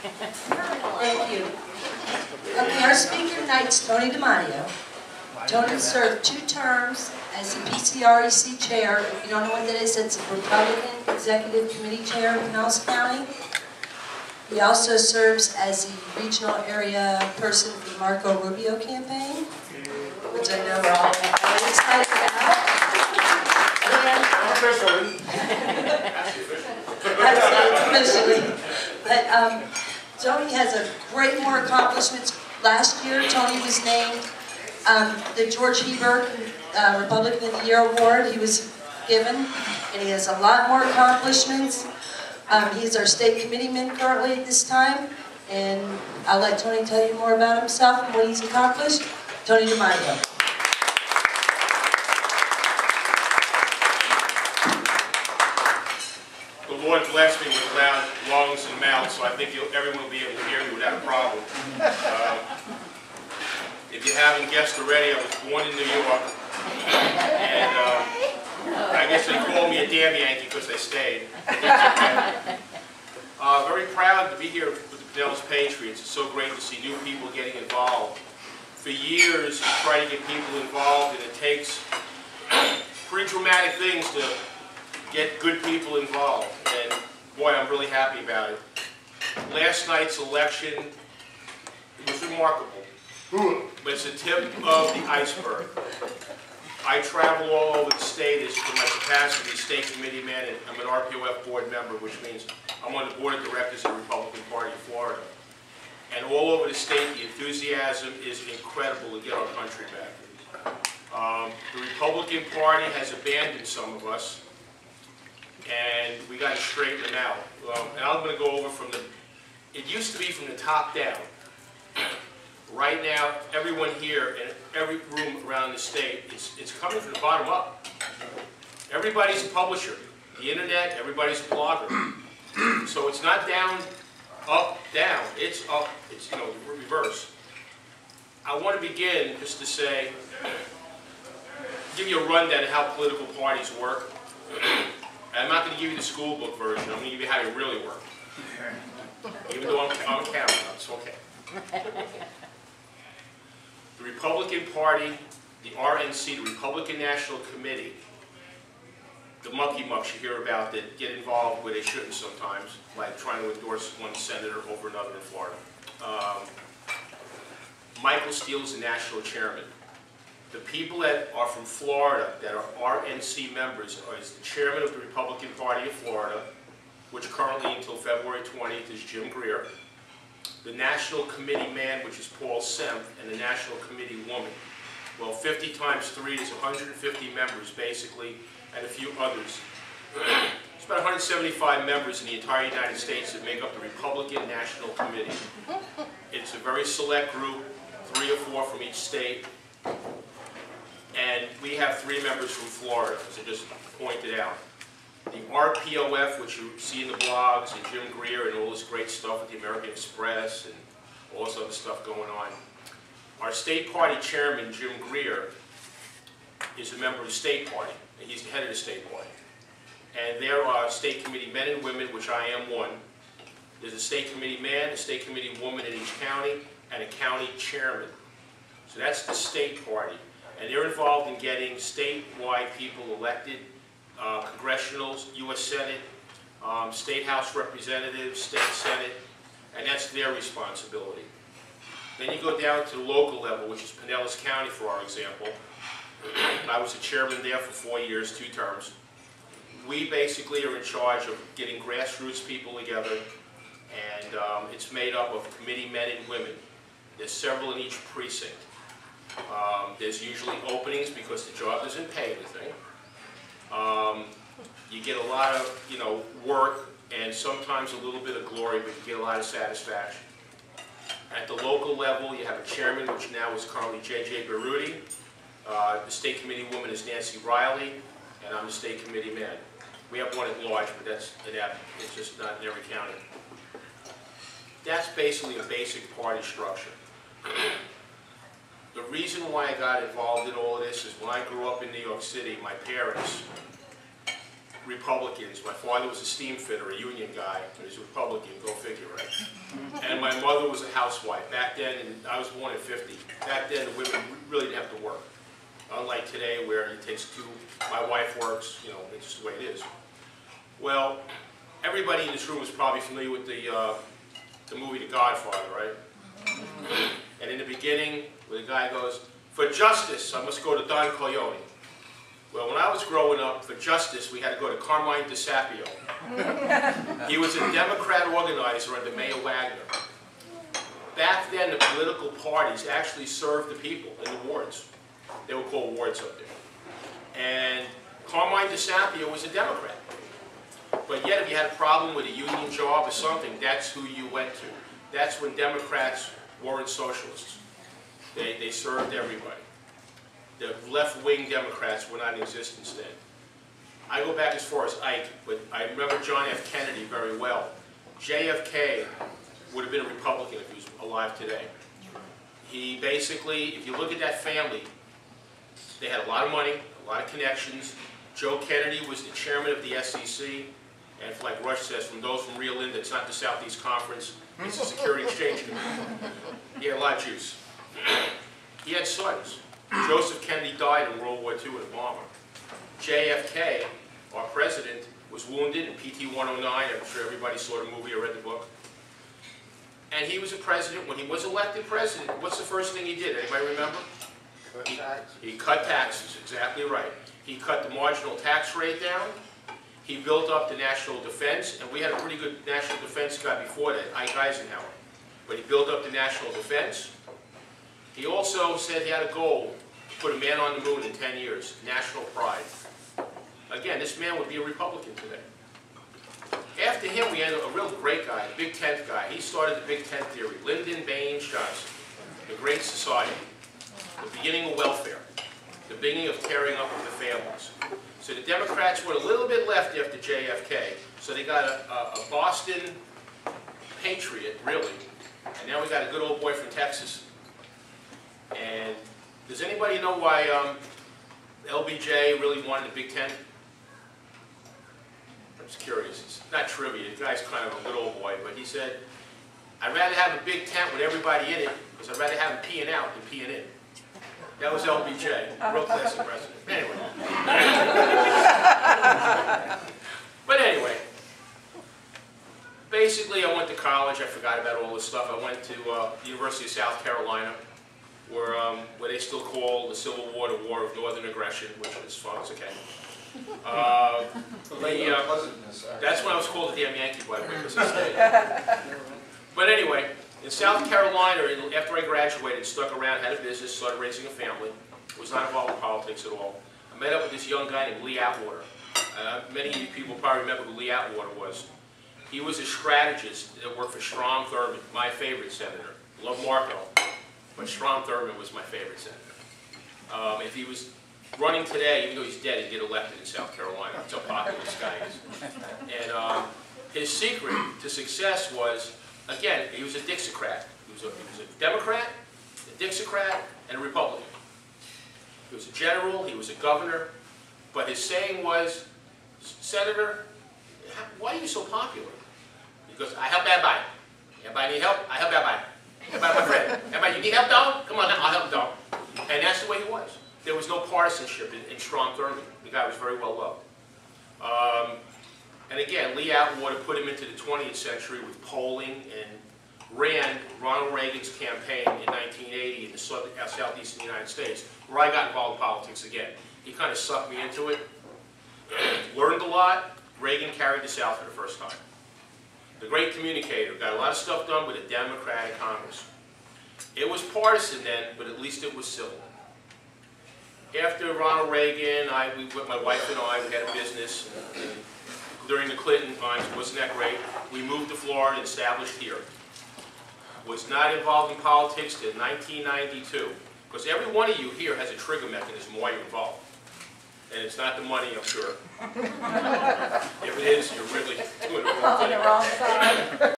Thank you. Okay, our speaker tonight is Tony DiMatteo. Tony served 2 terms as the PCREC chair. If you don't know what that is, it's a Republican Executive Committee chair in Pinellas County. He also serves as the regional area person for the Marco Rubio campaign, which I know we're all very excited about. Officially. But Tony has a great more accomplishments. Last year, Tony was named the George Heber Republican of the Year Award. He was given, and he has a lot more accomplishments. He's our state committeeman currently at this time, and I'll let Tony tell you more about himself and what he's accomplished. Tony DiMatteo. The Lord blessed me with loud lungs and mouth, so I think everyone will be able to hear me without a problem. If you haven't guessed already, I was born in New York, and I guess they call me a damn Yankee because I stayed. Okay. Very proud to be here with the Pinellas Patriots. It's so great to see new people getting involved. For years, we try to get people involved, and it takes pretty dramatic things to get good people involved, and boy, I'm really happy about it. Last night's election was remarkable, but it's the tip of the iceberg. I travel all over the state as for my capacity as State Committeeman, and I'm an RPOF board member, which means I'm on the board of directors of the Republican Party of Florida. And all over the state, the enthusiasm is incredible to get our country back. The Republican Party has abandoned some of us, and we got to straighten them out. And I'm going to go over from it used to be from the top down. Right now, everyone here and every room around the state, it's coming from the bottom up. Everybody's a publisher. The internet, everybody's a blogger. So it's not down, up, down. It's up, it's, the reverse. I want to begin just to say, give you a rundown of how political parties work. I'm not going to give you the school book version. I'm going to give you how they really work. Even though I'm counting, it's okay. The Republican Party, the RNC, the Republican National Committee, the monkey mucks you hear about that get involved where they shouldn't sometimes, like trying to endorse one senator over another in Florida. Michael Steele is the national chairman. The people that are from Florida, that are RNC members, is the chairman of the Republican Party of Florida, which currently until February 20th is Jim Greer, the National Committee man, which is Paul Semp, and the National Committee woman. Well, 50 times 3 is 150 members, basically, and a few others. There's about 175 members in the entire United States that make up the Republican National Committee. It's a very select group, 3 or 4 from each state. And we have 3 members from Florida, as I just pointed out. The RPOF, which you see in the blogs, and Jim Greer and all this great stuff with the American Express and all this other stuff going on. Our state party chairman, Jim Greer, is a member of the state party, and he's the head of the state party. And there are state committee men and women, which I am one. There's a state committee man, a state committee woman in each county, and a county chairman. So that's the state party. And they're involved in getting statewide people elected, congressionals, U.S. Senate, state House representatives, state Senate, and that's their responsibility. Then you go down to the local level, which is Pinellas County, for our example. I was the chairman there for 4 years, 2 terms. We basically are in charge of getting grassroots people together, and it's made up of committee men and women. There's several in each precinct. There's usually openings because the job doesn't pay anything. You get a lot of, work and sometimes a little bit of glory, but you get a lot of satisfaction. At the local level, you have a chairman, which now is currently J.J. Berruti. The state committee woman is Nancy Riley, and I'm the state committee man. We have one at large, but it's just not in every county. That's basically a basic party structure. The reason why I got involved in all of this is when I grew up in New York City, my parents Republicans. My father was a steam fitter, a union guy, and he's a Republican, go figure, right? And my mother was a housewife. Back then, and I was born in 50, back then the women really didn't have to work. Unlike today where it takes two, my wife works, you know, it's just the way it is. Well, everybody in this room is probably familiar with the movie The Godfather, right? And in the beginning, where the guy goes, "For justice, I must go to Don Corleone." Well, when I was growing up, for justice, we had to go to Carmine DiMatteo. He was a Democrat organizer under Mayor Wagner. Back then, the political parties actually served the people in the wards. They were called wards up there. And Carmine DiMatteo was a Democrat. But yet, if you had a problem with a union job or something, that's who you went to. That's when Democrats weren't socialists. They served everybody. The left-wing Democrats were not in existence then. I go back as far as Ike, but I remember John F. Kennedy very well. JFK would have been a Republican if he was alive today. He basically, if you look at that family, they had a lot of money, a lot of connections. Joe Kennedy was the chairman of the SEC, and like Rush says, from those from Rio Linda, it's not the Southeast Conference, it's the Security Exchange Committee. He had a lot of juice. He had sons. Joseph Kennedy died in World War II in a bomber. JFK, our president, was wounded in PT-109. I'm sure everybody saw the movie or read the book. And he was a president. When he was elected president, what's the first thing he did? Anybody remember? He cut taxes, exactly right. He cut the marginal tax rate down. He built up the national defense, and we had a pretty good national defense guy before that, Ike Eisenhower. But he built up the national defense. He also said he had a goal to put a man on the moon in 10 years, national pride. Again, this man would be a Republican today. After him, we had a real great guy, a Big Tent guy. He started the Big Tent theory, Lyndon Baines Johnson, the Great Society, the beginning of welfare, the beginning of tearing up of the families. So the Democrats went a little bit left after JFK, so they got a Boston patriot, really, and now we got a good old boy from Texas. And does anybody know why LBJ really wanted the Big Tent? I'm just curious. It's not trivia. The guy's kind of a good old boy, but he said, "I'd rather have a big tent with everybody in it, because I'd rather have them peeing out than peeing in." That was LBJ, real classic president. Anyway. But anyway, basically I went to college. I forgot about all this stuff. I went to the University of South Carolina, where they still call the Civil War the War of Northern Aggression, which is fun, it's okay. That's when I was called a damn Yankee, by the way, because I stayed. But anyway, in South Carolina, after I graduated, stuck around, had a business, started raising a family, was not involved in politics at all. I met up with this young guy named Lee Atwater. Many of you people probably remember who Lee Atwater was. He was a strategist that worked for Strom Thurmond, my favorite senator. Love Marco. But Strom Thurmond was my favorite senator. If he was running today, even though he's dead, he'd get elected in South Carolina. That's how popular this guy is. And his secret to success was, again, he was a Dixiecrat. He was a Democrat, a Dixiecrat, and a Republican. He was a general, he was a governor, but his saying was, "Senator, why are you so popular?" He goes, "I help everybody. Everybody need help? I help everybody. Everybody, my friend. Everybody, you need help, dog? Come on now, I'll help, dog." And that's the way he was. There was no partisanship in Strom Thurmond. The guy was very well loved. And again, Lee Atwater put him into the 20th century with polling and ran Ronald Reagan's campaign in 1980 in the southeastern United States, where I got involved in politics again. He kind of sucked me into it. Learned a lot. Reagan carried the South for the first time. The great communicator, got a lot of stuff done with a Democratic Congress. It was partisan then, but at least it was civil. After Ronald Reagan, my wife and I, we had a business. During the Clinton times, wasn't that great? We moved to Florida and established here. Was not involved in politics till 1992. Because every one of you here has a trigger mechanism why you're involved. And it's not the money, I'm sure. If it is, you're really doing the wrong thing. On the wrong side.